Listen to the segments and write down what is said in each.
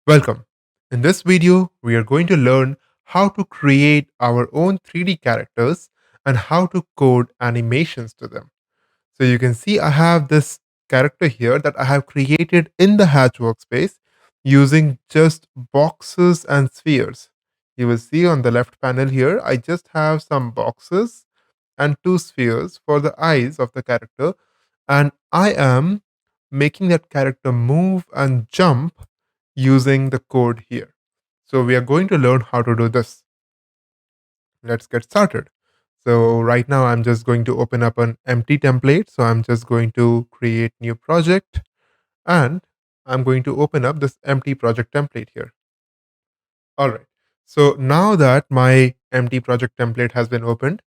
Welcome. In this video, we are going to learn how to create our own 3D characters and how to code animations to them. So you can see I have this character here that I have created in the Hatch workspace using just boxes and spheres. You will see on the left panel here, I just have some boxes and two spheres for the eyes of the character, and I am making that character move and jump using the code here. So we are going to learn how to do this. Let's get started. So right now I'm just going to open up an empty template. So I'm just going to create new project and I'm going to open up this empty project template here. All right. So now that my empty project template has been opened,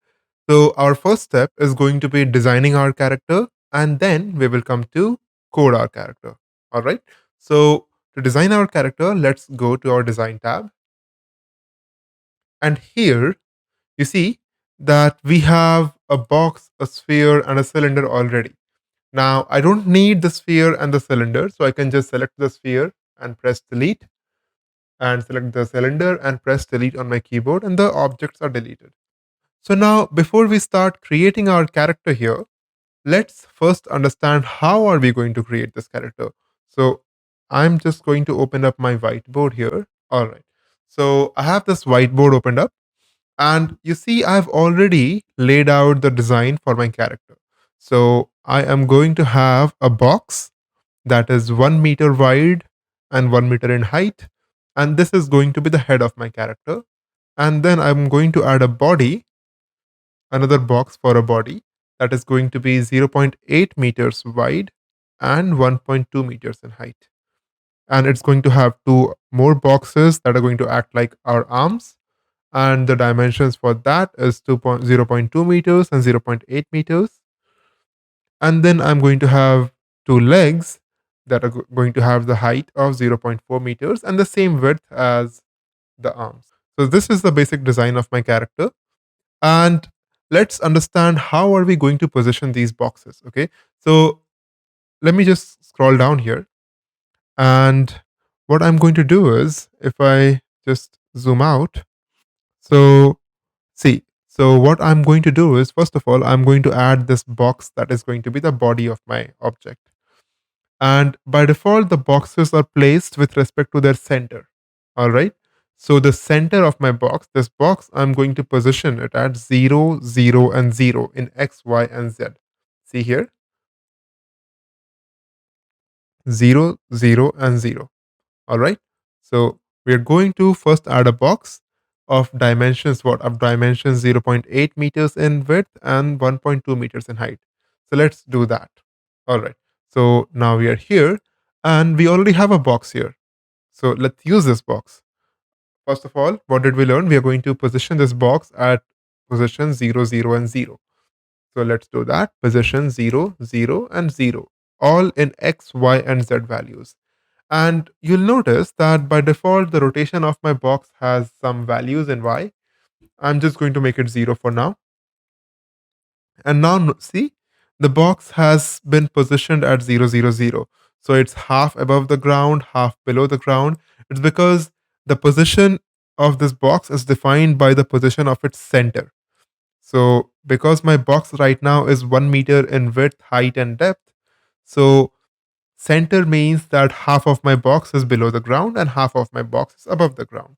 so our first step is going to be designing our character and then we will come to code our character. All right. So to design our character, let's go to our design tab. And here you see that we have a box, a sphere, and a cylinder already. Now, I don't need the sphere and the cylinder, so I can just select the sphere and press delete, and select the cylinder and press delete on my keyboard, and the objects are deleted. So now, before we start creating our character here, let's first understand how are we going to create this character. So I'm just going to open up my whiteboard here. All right. So I have this whiteboard opened up. And you see, I've already laid out the design for my character. So I am going to have a box that is 1 meter wide and 1 meter in height. And this is going to be the head of my character. And then I'm going to add a body, another box for a body that is going to be zero point 0.8 meters wide and 1.2 meters in height. And it's going to have two more boxes that are going to act like our arms, and the dimensions for that is 0.2 meters and zero point 0.8 meters. And then I'm going to have two legs that are going to have the height of zero point 0.4 meters and the same width as the arms. So this is the basic design of my character. And let's understand how are we going to position these boxes. Okay, so let me just scroll down here, and what I'm going to do is, if I just zoom out, so see, so what I'm going to do is, first of all, I'm going to add this box that is going to be the body of my object. And by default, the boxes are placed with respect to their center. All right. So the center of my box, this box, I'm going to position it at 0, 0, and 0 in X, Y, and Z. See here, 0, 0, and 0. All right. So we're going to first add a box of dimensions, what of dimensions 0 point 0.8 meters in width and 1.2 meters in height. So let's do that. All right. So now we are here and we already have a box here. So let's use this box. First of all, what did we learn? We are going to position this box at position 0, 0, and 0. So let's do that. Position 0, 0, and 0, all in X, Y, and Z values. And you'll notice that by default, the rotation of my box has some values in Y. I'm just going to make it 0 for now. And now see, the box has been positioned at 0, 0, 0. So it's half above the ground, half below the ground. It's because the position of this box is defined by the position of its center. So because my box right now is 1 meter in width, height, and depth, so center means that half of my box is below the ground and half of my box is above the ground.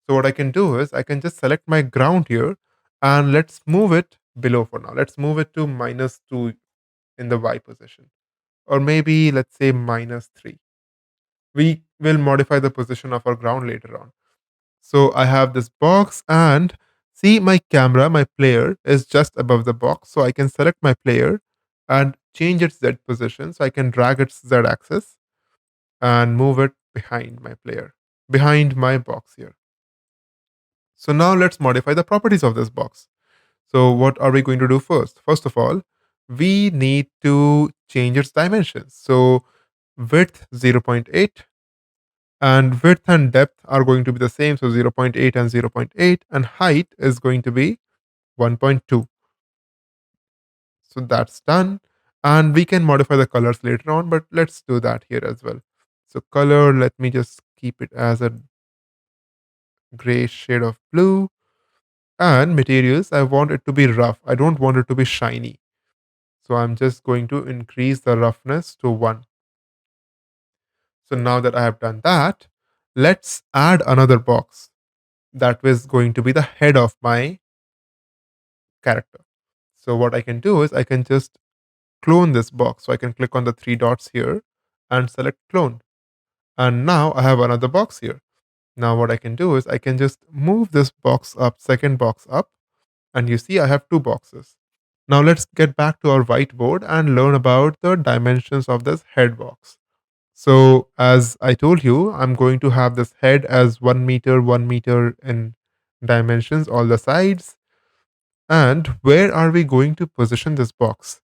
So what I can do is I can just select my ground here and let's move it below for now. Let's move it to -2 in the Y position. Or maybe let's say -3. We will modify the position of our ground later on. So I have this box and see my camera, my player is just above the box. So I can select my player and change its Z position. So I can drag its Z axis and move it behind my player, behind my box here. So now let's modify the properties of this box. So what are we going to do first? First of all, we need to change its dimensions. So width 0 point 0.8 and width and depth are going to be the same. So 0 point 0.8 and 0 point 0.8 and height is going to be 1.2. So that's done. And we can modify the colors later on, but let's do that here as well. So color, let me just keep it as a gray shade of blue. And materials, I want it to be rough. I don't want it to be shiny. So I'm just going to increase the roughness to 1. So now that I have done that, let's add another box. That was going to be the head of my character. So what I can do is I can just clone this box. So I can click on the 3 dots here and select clone. And now I have another box here. Now what I can do is I can just move this box up, second box up, and you see I have 2 boxes. Now let's get back to our whiteboard and learn about the dimensions of this head box. So as I told you, I'm going to have this head as 1 meter, 1 meter in dimensions, all the sides. And where are we going to position this box?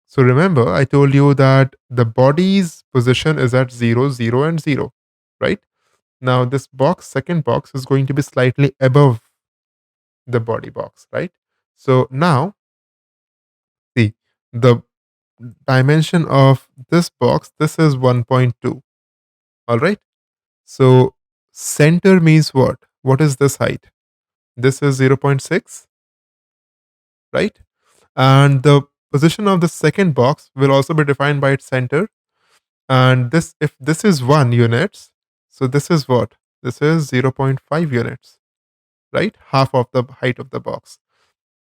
So remember, I told you that the body's position is at 0, 0, and 0, right? Now this box, second box, is going to be slightly above the body box, right? So now, see, the dimension of this box, this is 1.2, all right? So center means what? What is this height? This is 0.6, right? And the position of the second box will also be defined by its center. And this, if this is 1 units, so this is what? This is 0.5 units, right? Half of the height of the box.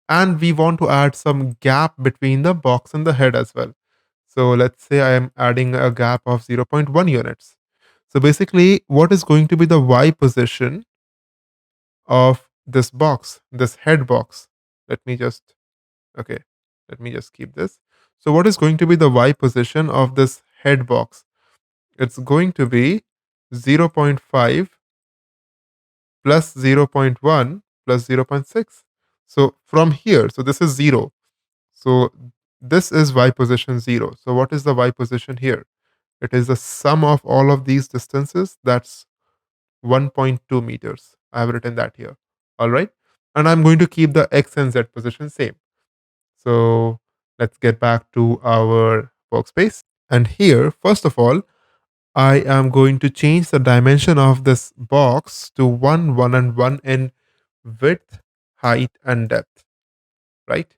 And we want to add some gap between the box and the head as well. So let's say I am adding a gap of 0.1 units. So basically, what is going to be the y position of this box, this head box? Let me just, okay, let me just keep this. So, what is going to be the y position of this head box? It's going to be 0.5 plus 0.1 plus 0.6. So, from here, so this is 0. So, this is y position 0. So, what is the y position here? It is the sum of all of these distances. That's 1.2 meters. I have written that here. All right. And I'm going to keep the x and z position same. So let's get back to our workspace. And here, first of all, I am going to change the dimension of this box to 1, 1, and 1 in width, height, and depth, right?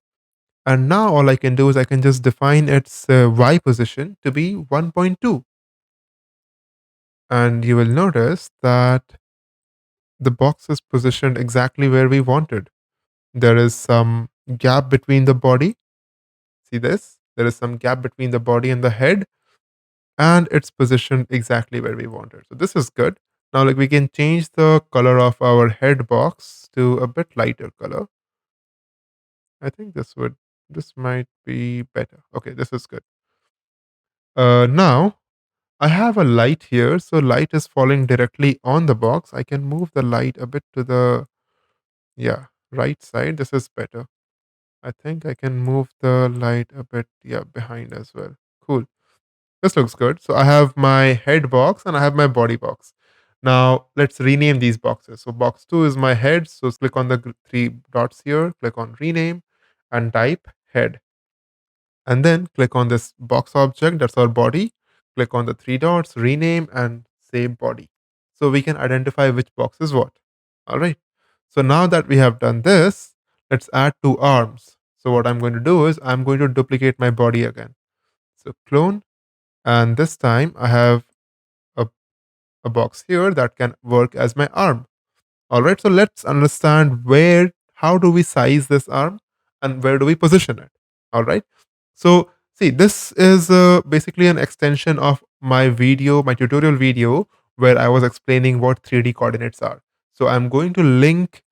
And now all I can do is I can just define its y position to be 1.2. And you will notice that the box is positioned exactly where we wanted. There is some gap between the body. See this? There is some gap between the body and the head, and it's positioned exactly where we want it. So this is good. Now, like we can change the color of our head box to a bit lighter color. I think this might be better. Okay, this is good. Now I have a light here, so light is falling directly on the box. I can move the light a bit to the, yeah, right side. This is better. I think I can move the light a bit, yeah, behind as well. Cool. This looks good. So I have my head box and I have my body box. Now let's rename these boxes. So box 2 is my head. So click on the 3 dots here, click on rename and type head. And then click on this box object, that's our body. Click on the 3 dots, rename and say body. So we can identify which box is what. All right. So now that we have done this, let's add 2 arms. So what I'm going to do is I'm going to duplicate my body again. So clone, and this time I have a, a box here that can work as my arm. All right, so let's understand how do we size this arm and where do we position it. All right, so see, this is basically an extension of my video, my tutorial video, where I was explaining what 3D coordinates are. So I'm going to link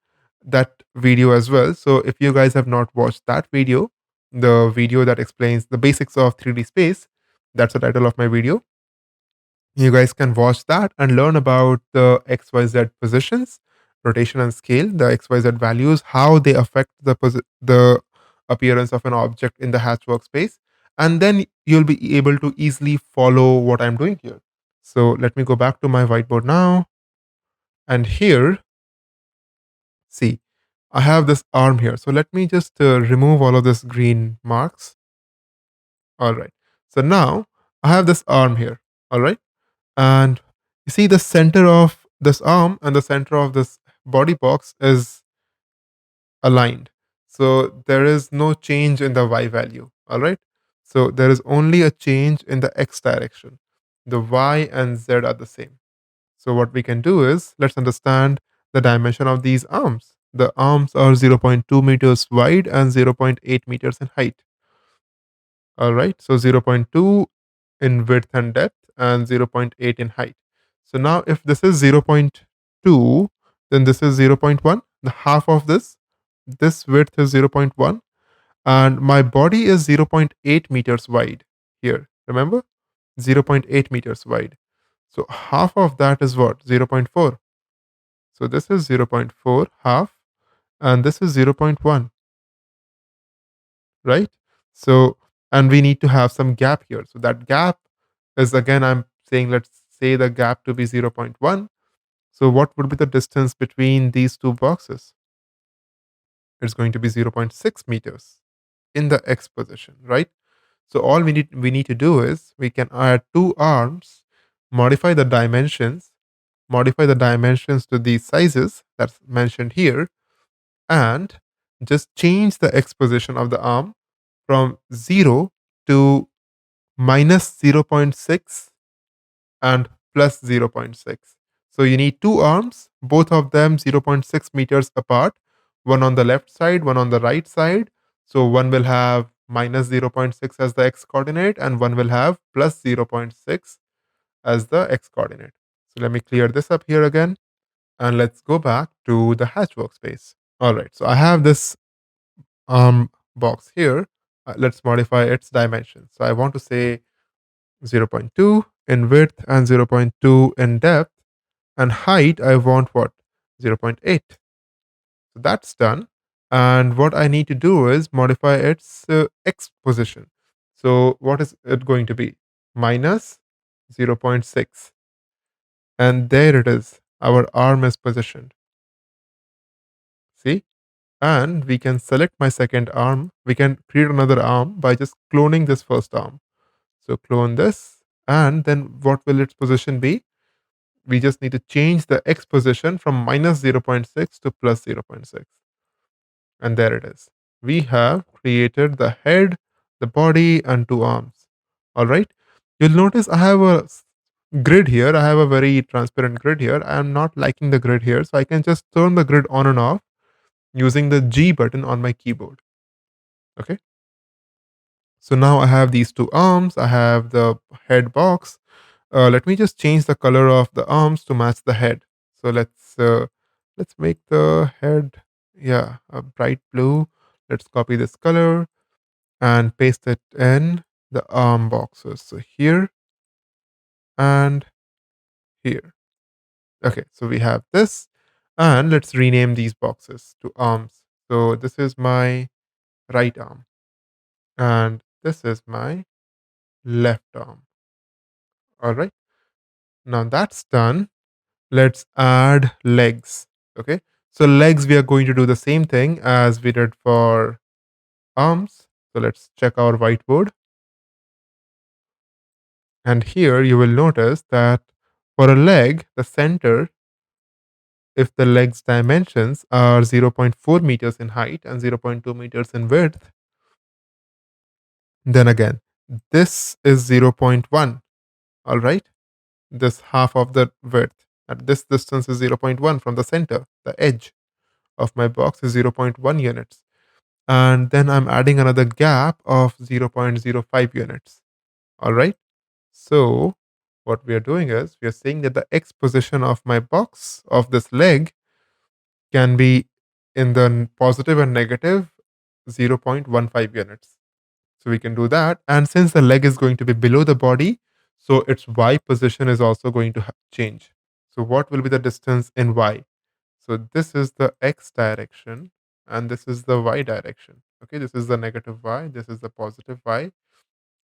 that video as well. So if you guys have not watched that video, the video that explains the basics of 3D space, that's the title of my video. You guys can watch that and learn about the XYZ positions, rotation and scale, the XYZ values, how they affect the appearance of an object in the Hatch workspace. And then you'll be able to easily follow what I'm doing here. So let me go back to my whiteboard now. And here, see, I have this arm here. So let me just remove all of this green marks. All right. So now I have this arm here. All right. And You see, the center of this arm and the center of this body box is aligned. So there is no change in the y value. All right. So there is only a change in the x direction. The y and z are the same. So what we can do is let's understand the dimension of these arms. The arms are zero point 0.2 meters wide and zero point 0.8 meters in height. All right. So zero point 0.2 in width and depth and zero point 0.8 in height. So now if this is zero point 0.2, then this is zero point 0.1. The half of this width is zero point 0.1 and my body is zero point 0.8 meters wide here. Remember? Zero point 0.8 meters wide. So half of that is what? Zero point 0.4. So this is zero point 0.4 half and this is zero point 0.1, right? So, and we need to have some gap here. So that gap is again, I'm saying, let's say the gap to be zero point 0.1. So what would be the distance between these two boxes? It's going to be zero point 0.6 meters in the x position, right? So all we need to do is we can add two arms, modify the dimensions, to these sizes that's mentioned here, and just change the x position of the arm from 0 to minus zero point 0.6 and plus zero point 0.6. So you need two arms, both of them zero point 0.6 meters apart, one on the left side, one on the right side. So one will have minus zero point 0.6 as the x coordinate, and one will have plus zero point 0.6 as the x coordinate. So let me clear this up here again, and let's go back to the Hatch workspace. All right, so I have this arm box here. Let's modify its dimensions. So I want to say zero point 0.2 in width and zero point 0.2 in depth, and height I want what? Zero point 0.8. So that's done. And what I need to do is modify its x position. So what is it going to be? Minus zero point 0.6. And there it is. Our arm is positioned. See? And we can select my second arm. We can create another arm by just cloning this first arm. So clone this. And then what will its position be? We just need to change the x position from minus zero point 0.6 to plus zero point 0.6. And there it is. We have created the head, the body, and two arms. All right. You'll notice I have a grid here. I have a very transparent grid here. I am not liking the grid here. So I can just turn the grid on and off using the G button on my keyboard. Okay. So now I have these two arms. I have the head box. Let me just change the color of the arms to match the head. So let's make the head, yeah, a bright blue. Let's copy this color and paste it in the arm boxes. So here and here. Okay, so we have this, and let's rename these boxes to arms. So this is my right arm, and this is my left arm. All right. Now that's done. Let's add legs. Okay. So legs, we are going to do the same thing as we did for arms. So let's check our whiteboard. And here you will notice that for a leg, the center, if the leg's dimensions are zero point 0.4 meters in height and zero point 0.2 meters in width, then again, this is zero point 0.1. All right. This half of the width. At this distance is zero point 0.1 from the center, the edge of my box is zero point 0.1 units. And then I'm adding another gap of 0.05 units. All right. So what we are doing is we are saying that the x position of my box of this leg can be in the positive and negative 0.15 units. So we can do that. And since the leg is going to be below the body, so its y position is also going to change. So what will be the distance in y? So this is the x direction and this is the y direction. Okay, this is the negative y, this is the positive y,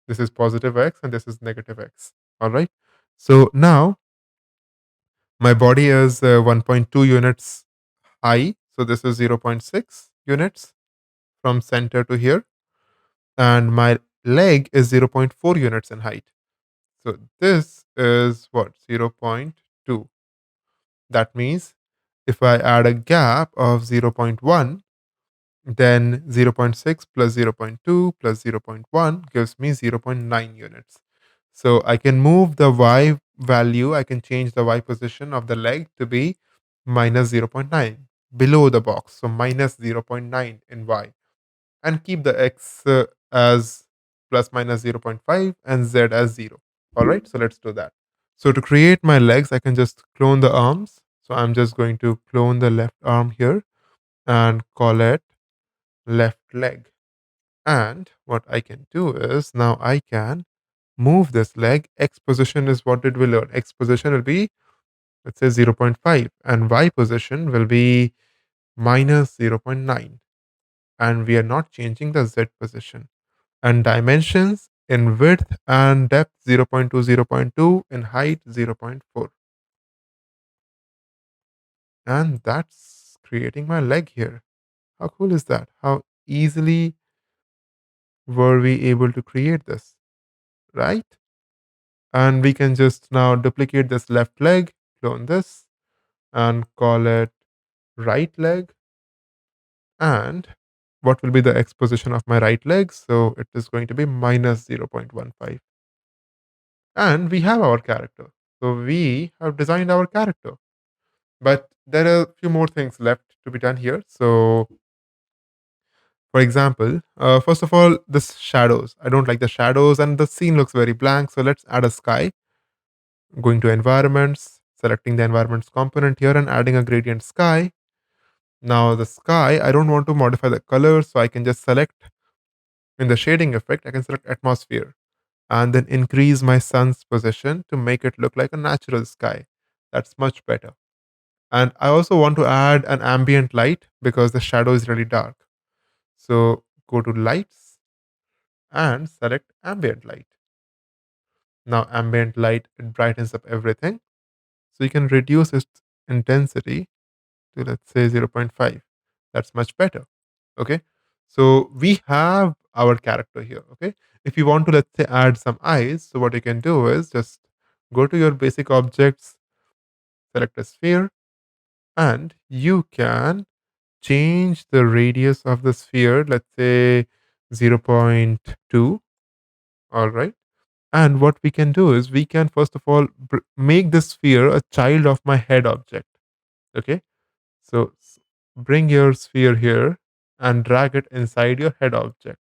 this is positive x, and this is negative x. All right. So now my body is 1.2 units high. So this is zero point 0.6 units from center to here. And my leg is zero point 0.4 units in height. So this is what? 0.2 2. That means if I add a gap of zero point 0.1, then zero point 0.6 plus zero point 0.2 plus zero point 0.1 gives me zero point 0.9 units. So I can move the y value, I can change the y position of the leg to be minus zero point 0.9 below the box. So minus zero point 0.9 in y, and keep the x as plus minus zero point 0.5 and z as 0. All right, so let's do that. So to create my legs, I can just clone the arms. So I'm just going to clone the left arm here and call it left leg. And what I can do is now I can move this leg. X position is what did we learn? X position will be, let's say, zero point 0.5, and Y position will be minus zero point 0.9. And we are not changing the Z position. And dimensions in width and depth 0.2, 0.2, in height 0.4. And that's creating my leg here. How cool is that? How easily were we able to create this, right? And we can just now duplicate this left leg, clone this, and call it right leg. And what will be the x position of my right leg? So it is going to be minus 0.15. And we have our character. So we have designed our character. But there are a few more things left to be done here. So, for example, first of all, this shadows. I don't like the shadows and the scene looks very blank. So let's add a sky. Going to environments, selecting the environments component here and adding a gradient sky. Now the sky, I don't want to modify the color, so I can just select in the shading effect, I can select atmosphere and then increase my sun's position to make it look like a natural sky. That's much better. And I also want to add an ambient light because the shadow is really dark. So go to lights and select ambient light. Now ambient light, it brightens up everything. So you can reduce its intensity to, let's say, zero point 0.5. That's much better. Okay. So we have our character here. Okay. If you want to, let's say, add some eyes, so what you can do is just go to your basic objects, select a sphere, and you can change the radius of the sphere, let's say zero point 0.2. All right. And what we can do is we can first of all make the sphere a child of my head object. Okay. So bring your sphere here and drag it inside your head object.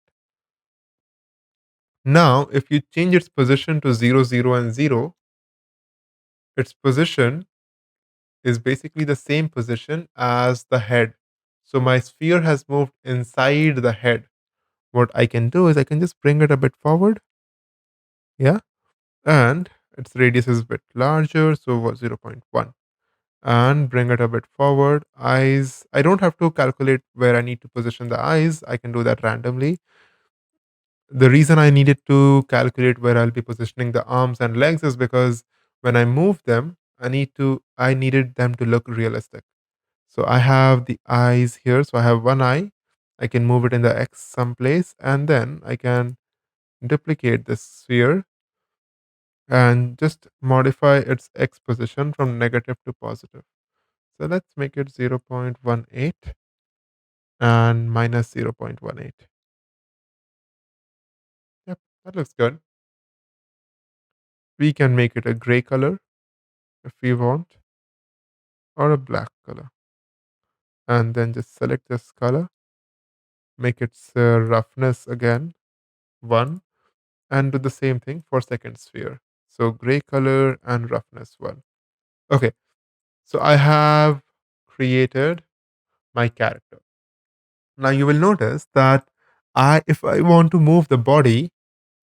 Now, if you change its position to 0, 0, and 0, its position is basically the same position as the head. So my sphere has moved inside the head. What I can do is I can just bring it a bit forward. Yeah. And its radius is a bit larger. So zero point 0.1. And bring it a bit forward. Eyes, I don't have to calculate where I need to position the eyes. I can do that randomly. The reason I needed to calculate where I'll be positioning the arms and legs is because when I move them, I needed them to look realistic. So I have the eyes here. So I have one eye. I can move it in the X someplace, and then I can duplicate this sphere and just modify its X position from negative to positive. So let's make it 0.18 and minus 0.18. Yep, that looks good. We can make it a gray color if we want, or a black color, and then just select this color, make its roughness again 1, and do the same thing for second sphere. So gray color and roughness 1. Okay, so I have created my character. Now you will notice that if I want to move the body,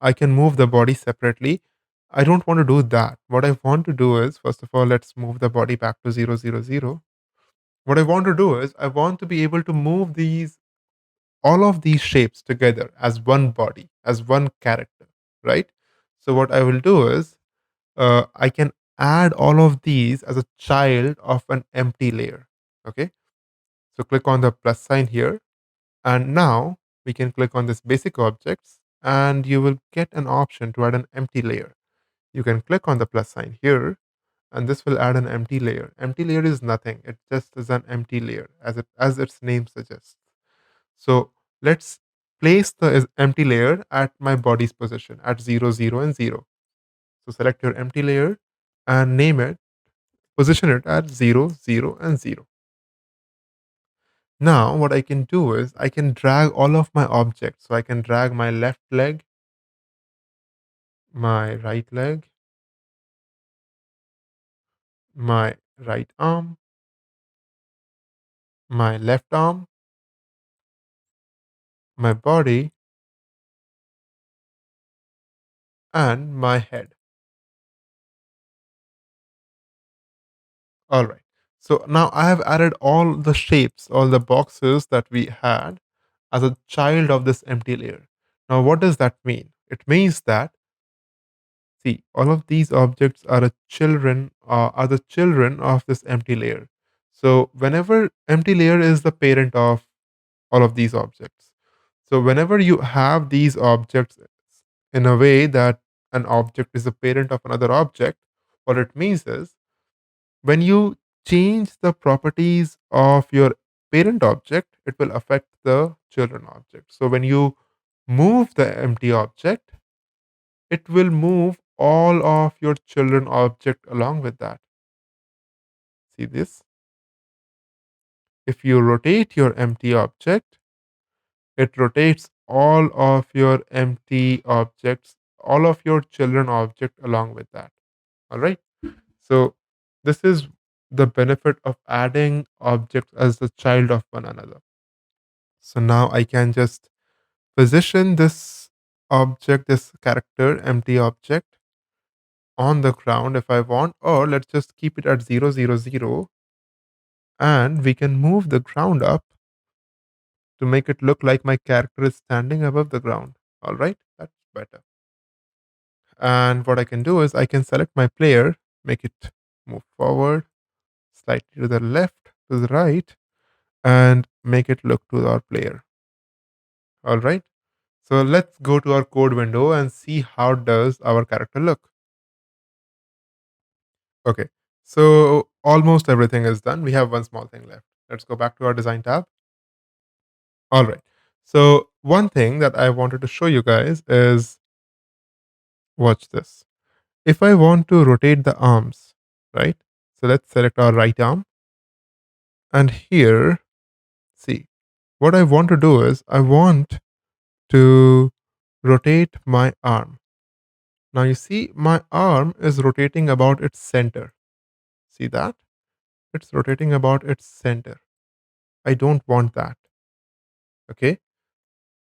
I can move the body separately. I don't want to do that. What I want to do is, first of all, let's move the body back to 0, 0, 0. What I want to do is I want to be able to move these all of these shapes together as one body, as one character, right? So what I will do is I can add all of these as a child of an empty layer. Okay. So click on the plus sign here. And now we can click on this basic objects and you will get an option to add an empty layer. You can click on the plus sign here and this will add an empty layer. Empty layer is nothing. It just is an empty layer, as its name suggests. So let's place the empty layer at my body's position at 0, 0, and 0. So select your empty layer and name it, position it at 0, 0, and 0. Now, what I can do is I can drag all of my objects. So I can drag my left leg, my right leg, my right arm, my left arm, my body, and my head. All right. So now I have added all the shapes, all the boxes that we had as a child of this empty layer. Now, what does that mean? It means that, see, all of these objects are are the children of this empty layer. So whenever empty layer is the parent of all of these objects. So whenever you have these objects in a way that an object is a parent of another object, what it means is when you change the properties of your parent object, it will affect the children object. So when you move the empty object, it will move all of your children object along with that. See this? If you rotate your empty object, it rotates all of your empty objects, all of your children object along with that. All right. So this is the benefit of adding objects as the child of one another. So now I can just position this object, this character, empty object on the ground if I want, or let's just keep it at 0, 0, 0, and we can move the ground up to make it look like my character is standing above the ground. All right, that's better. And what I can do is I can select my player, make it move forward, slightly to the left, to the right, and make it look to our player. All right. So let's go to our code window and see how does our character look. Okay. So almost everything is done. We have one small thing left. Let's go back to our design tab. All right. So one thing that I wanted to show you guys is, watch this. If I want to rotate the arms, right? So let's select our right arm, and here, see, what I want to do is I want to rotate my arm. Now you see my arm is rotating about its center. See that? It's rotating about its center. I don't want that. Okay?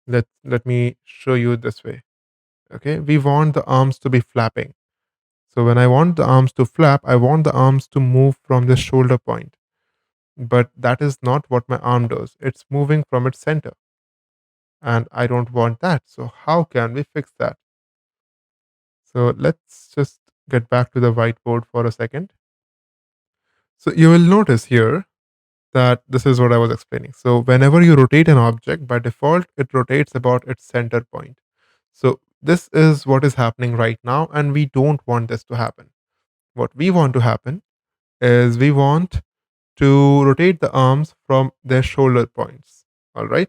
Let me show you this way. Okay? We want the arms to be flapping. So when I want the arms to flap, I want the arms to move from the shoulder point. But that is not what my arm does. It's moving from its center. And I don't want that. So how can we fix that? So let's just get back to the whiteboard for a second. So you will notice here that this is what I was explaining. So whenever you rotate an object, by default, it rotates about its center point. So this is what is happening right now, and we don't want this to happen. What we want to happen is we want to rotate the arms from their shoulder points. All right.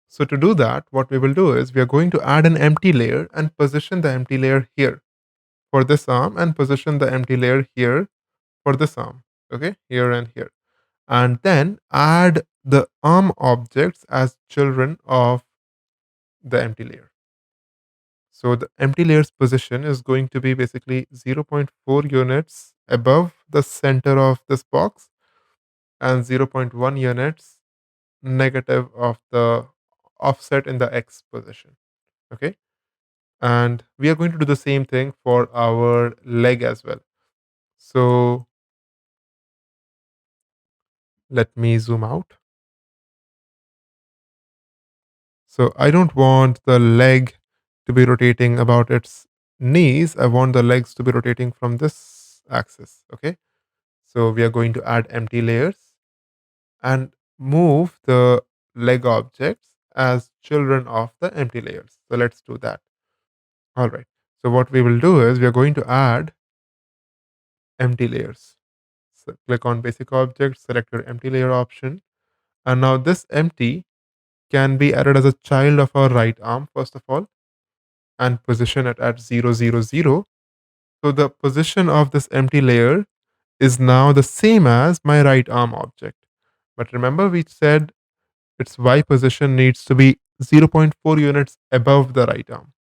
So to do that, what we will do is we are going to add an empty layer and position the empty layer here for this arm and position the empty layer here for this arm. Okay, here and here. And then add the arm objects as children of the empty layer. So the empty layer's position is going to be basically zero point 0.4 units above the center of this box and zero point 0.1 units negative of the offset in the X position. Okay. And we are going to do the same thing for our leg as well. So let me zoom out. So I don't want the leg to be rotating about its knees. I want the legs to be rotating from this axis. Okay. So we are going to add empty layers and move the leg objects as children of the empty layers. So let's do that. All right. So what we will do is we are going to add empty layers. So click on basic object, select your empty layer option. And now this empty can be added as a child of our right arm, first of all, and position it at 0, 0, 0. So the position of this empty layer is now the same as my right arm object. But remember, we said its Y position needs to be zero point 0.4 units above the right arm.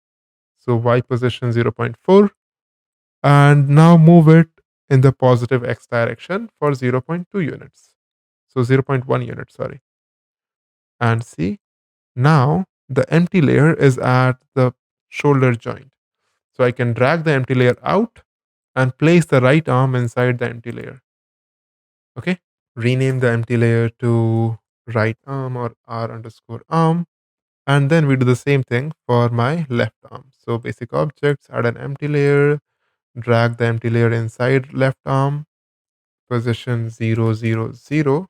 So Y position 0 0.4, and now move it in the positive X direction for zero point 0.2 units. So 0.1 units, sorry. And see, now the empty layer is at the shoulder joint. So I can drag the empty layer out and place the right arm inside the empty layer. Okay. Rename the empty layer to right arm or R underscore arm. And then we do the same thing for my left arm. So basic objects, add an empty layer, drag the empty layer inside left arm, position 0, 0, 0.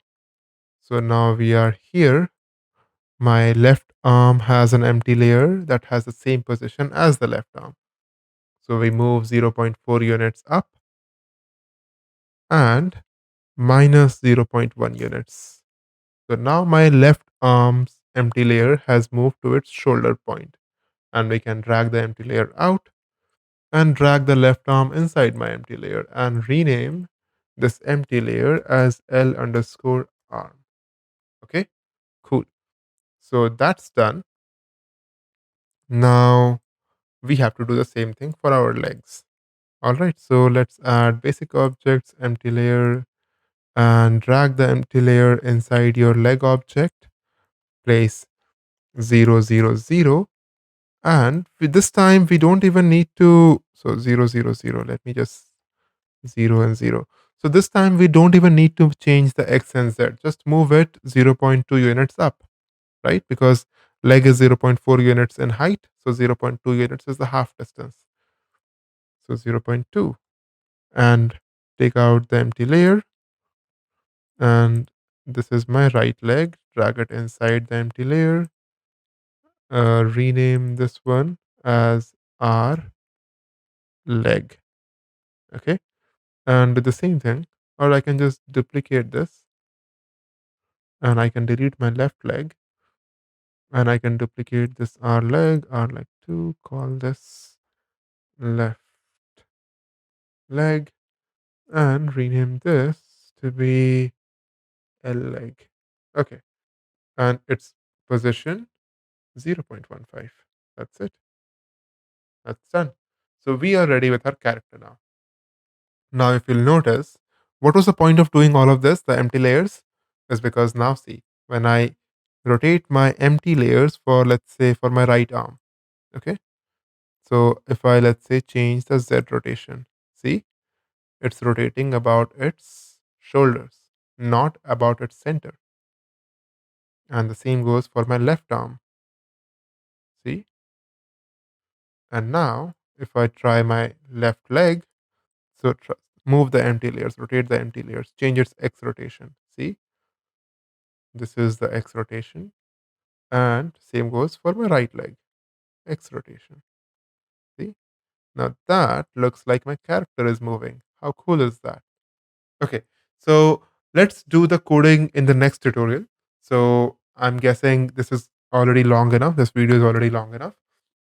So now we are here. My left arm has an empty layer that has the same position as the left arm. So we move zero point 0.4 units up and minus zero point 0.1 units. So now my left arm's empty layer has moved to its shoulder point, and we can drag the empty layer out and drag the left arm inside my empty layer and rename this empty layer as L underscore arm. Okay, cool. So that's done. Now we have to do the same thing for our legs. All right, so let's add basic objects, empty layer, and drag the empty layer inside your leg object. Place 0, 0, 0. And with this time, we don't even need to. So 0, 0, 0. Let me just 0 and 0. So this time, we don't even need to change the X and Z. Just move it zero point 0.2 units up, right? Because leg is zero point 0.4 units in height. So zero point 0.2 units is the half distance. So zero point 0.2. And take out the empty layer. And this is my right leg. Drag it inside the empty layer. Rename this one as R leg. Okay. And do the same thing. Or I can just duplicate this and I can delete my left leg and I can duplicate this R leg 2, call this left leg, and rename this to be L leg. Okay. And its position 0.15. That's it. That's done. So we are ready with our character now. Now, if you'll notice, what was the point of doing all of this, the empty layers? Is because now see, when I rotate my empty layers for, let's say, for my right arm, okay? So if I, let's say, change the Z rotation, see, it's rotating about its shoulders, not about its center. And the same goes for my left arm, see? And now, if I try my left leg, so move the empty layers, rotate the empty layers, change its X rotation, see? This is the X rotation. And same goes for my right leg, X rotation. See? Now that looks like my character is moving. How cool is that? Okay, so let's do the coding in the next tutorial. So I'm guessing this is already long enough. This video is already long enough.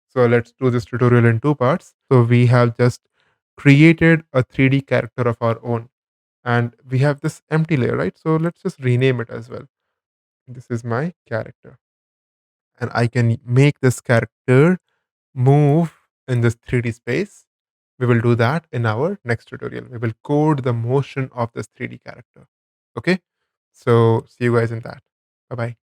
So let's do this tutorial in two parts. So we have just created a 3D character of our own. And we have this empty layer, right? So let's just rename it as well. This is my character. And I can make this character move in this 3D space. We will do that in our next tutorial. We will code the motion of this 3D character. Okay. So see you guys in that. Bye bye.